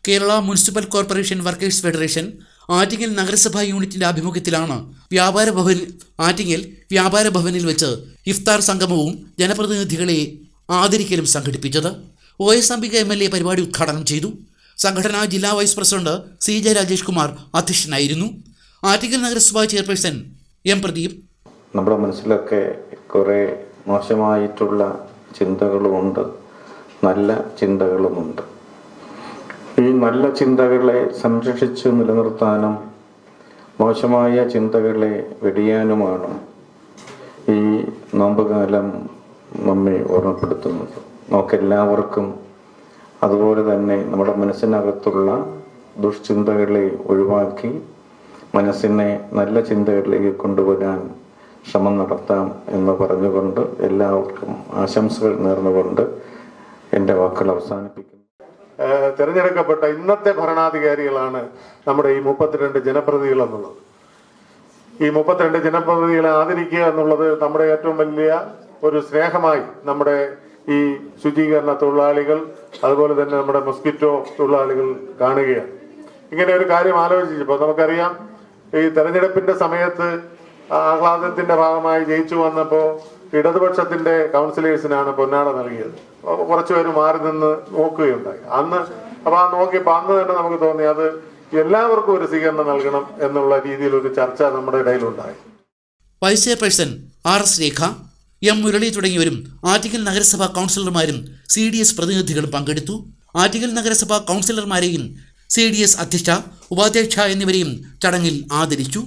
Kerala municipal corporation workers federation Attingal നഗരസഭാ യൂണിറ്റിന്റെ ആഭിമുഖ്യത്തിലാണ് ആറ്റിങ്ങൽ വ്യാപാര ഭവനിൽ വെച്ച് ഇഫ്താർ സംഗമവും ജനപ്രതിനിധികളെ ആദരിക്കലും സംഘടിപ്പിച്ചത്. OS അംബിക MLA പരിപാടി ഉദ്ഘാടനം ചെയ്തു. സംഘടനാ ജില്ലാ vice president CJ Rajesh Kumar അധ്യക്ഷനായിരുന്നു. ആറ്റിങ്ങൽ നഗരസഭാ ചെയർപേഴ്സൺ M പ്രദീപ്, നമ്മുടെ മനസ്സിലൊക്കെ കുറേ മോശമായിട്ടുള്ള ചിന്തകളുമുണ്ട്, നല്ല ചിന്തകളുമുണ്ട്. ഈ നല്ല ചിന്തകളെ സംരക്ഷിച്ചു നിലനിർത്താനും മോശമായ ചിന്തകളെ വെടിയാനുമാണ് ഈ നോമ്പുകാലം നമ്മെ ഓർമ്മപ്പെടുത്തുന്നത്. നമുക്കെല്ലാവർക്കും അതുപോലെ തന്നെ നമ്മുടെ മനസ്സിനകത്തുള്ള ദുഷ്ചിന്തകളെ ഒഴിവാക്കി മനസ്സിനെ നല്ല ചിന്തകളിലേക്ക് കൊണ്ടുവരാൻ ശ്രമം നടത്താം എന്ന് പറഞ്ഞുകൊണ്ട് എല്ലാവർക്കും ആശംസകൾ നേർന്നുകൊണ്ട് എൻ്റെ വാക്കുകൾ അവസാനിപ്പിക്കുന്നു. തിരഞ്ഞെടുക്കപ്പെട്ട ഇന്നത്തെ ഭരണാധികാരികളാണ് നമ്മുടെ ഈ 32 ജനപ്രതിനിധികൾ എന്നുള്ളത്. ഈ 32 ജനപ്രതിനിധികളെ ആദരിക്കുക എന്നുള്ളത് നമ്മുടെ ഏറ്റവും വലിയ ഒരു സ്നേഹമായി നമ്മുടെ ഈ ശുചീകരണ തൊഴിലാളികൾ, അതുപോലെ തന്നെ നമ്മുടെ മൊസ്കിറ്റോ തൊഴിലാളികൾ കാണുകയാണ്. ഇങ്ങനെ ഒരു കാര്യം ആലോചിച്ചപ്പോൾ നമുക്കറിയാം, ഈ തെരഞ്ഞെടുപ്പിന്റെ സമയത്ത് ആഹ്ലാദത്തിന്റെ ഭാഗമായി ജയിച്ചു വന്നപ്പോൾ ഇടതുപക്ഷത്തിന്റെ കൗൺസിലേഴ്സിനാണ് പൊന്നാട നൽകിയത്. കുറച്ചുപേര് മാറി നിന്ന് നോക്കുകയുണ്ടായി. അപ്പൊ നോക്കിയപ്പോൾ അന്ന് തന്നെ നമുക്ക് തോന്നി അത് എല്ലാവർക്കും ഒരു സ്വീകരണം നൽകണം എന്നുള്ള രീതിയിൽ ഒരു ചർച്ച നമ്മുടെ ഇടയിലുണ്ടായി. വൈസ് ചെയർപേഴ്സൺ RS രേഖ, M മുരളി തുടങ്ങിയവരും ആറ്റിങ്ങൽ നഗരസഭാ കൗൺസിലർമാരും CDS പ്രതിനിധികളും പങ്കെടുത്തു. ആറ്റിങ്ങൽ നഗരസഭാ കൗൺസിലർമാരെയും CDS അധ്യക്ഷ, ഉപാധ്യക്ഷ എന്നിവരെയും ചടങ്ങിൽ ആദരിച്ചു.